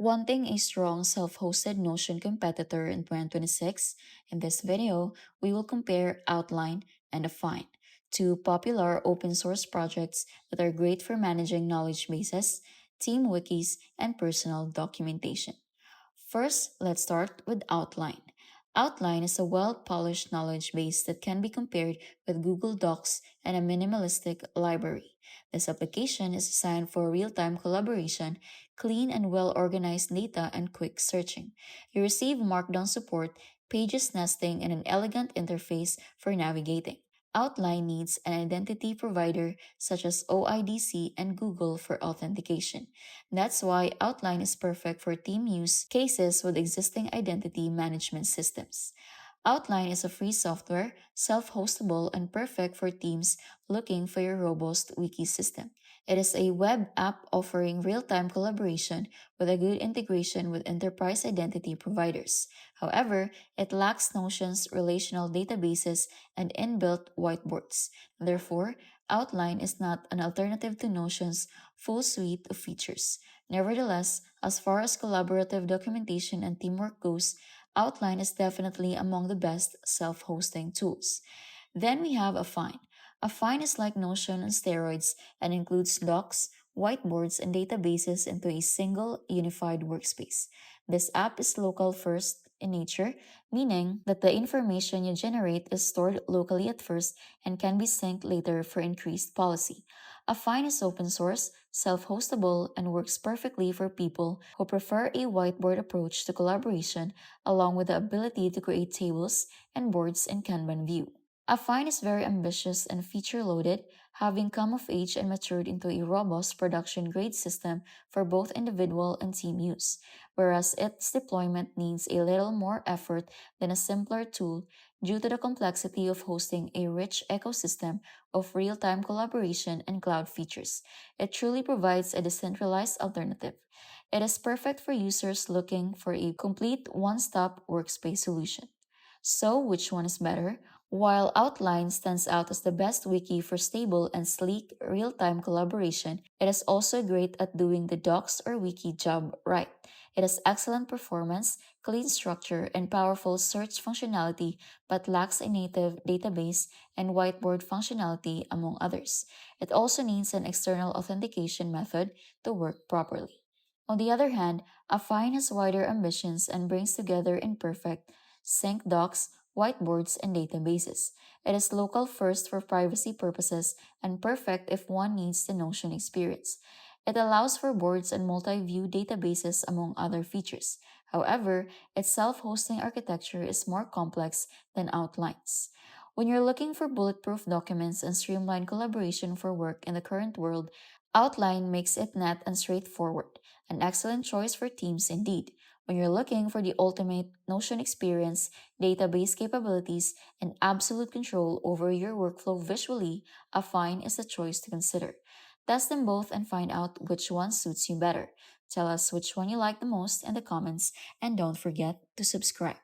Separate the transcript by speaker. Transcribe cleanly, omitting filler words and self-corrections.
Speaker 1: Wanting a strong self-hosted Notion competitor in 2026? In this video, we will compare Outline and Affine, two popular open source projects that are great for managing knowledge bases, team wikis, and personal documentation. First, let's start with Outline. Outline is a well polished knowledge base that can be compared with Google Docs and a minimalistic library. This application is designed for real time collaboration, clean and well organized data, and quick searching. You receive markdown support, pages nesting, and an elegant interface for navigating. Outline needs an identity provider such as OIDC and Google for authentication. That's why Outline is perfect for team use cases with existing identity management systems. Outline is a free software, self hostable, and perfect for teams looking for a robust wiki system. It is a web app offering real time collaboration with a good integration with enterprise identity providers. However, it lacks Notion's relational databases and inbuilt whiteboards. Therefore, Outline is not an alternative to Notion's full suite of features. Nevertheless, as far as collaborative documentation and teamwork goes, Outline is definitely among the best self hosting tools. Then we have Affine. Affine is like Notion on steroids and includes docs, whiteboards, and databases into a single unified workspace. This app is local first in nature, meaning that the information you generate is stored locally at first and can be synced later for increased policy. Affine is open source, self hostable, and works perfectly for people who prefer a whiteboard approach to collaboration, along with the ability to create tables and boards in Kanban view. Affine is very ambitious and feature loaded, having come of age and matured into a robust production grade system for both individual and team use, whereas its deployment needs a little more effort than a simpler tool due to the complexity of hosting a rich ecosystem of real time collaboration and cloud features. It truly provides a decentralized alternative. It is perfect for users looking for a complete one stop workspace solution. So, which one is better? While Outline stands out as the best wiki for stable and sleek real time collaboration, it is also great at doing the docs or wiki job right. It has excellent performance, clean structure, and powerful search functionality, but lacks a native database and whiteboard functionality, among others. It also needs an external authentication method to work properly. On the other hand, Affine has wider ambitions and brings together in perfect sync docs, whiteboards, and databases. It is local first for privacy purposes and perfect if one needs the Notion experience. It allows for boards and multi view databases, among other features. However, its self hosting architecture is more complex than Outline's. When you're looking for bulletproof documents and streamlined collaboration for work in the current world, Outline makes it net and straightforward, an excellent choice for teams indeed. When you're looking for the ultimate Notion experience, database capabilities, and absolute control over your workflow visually, Affine is a choice to consider. Test them both and find out which one suits you better. Tell us which one you like the most in the comments and don't forget to subscribe.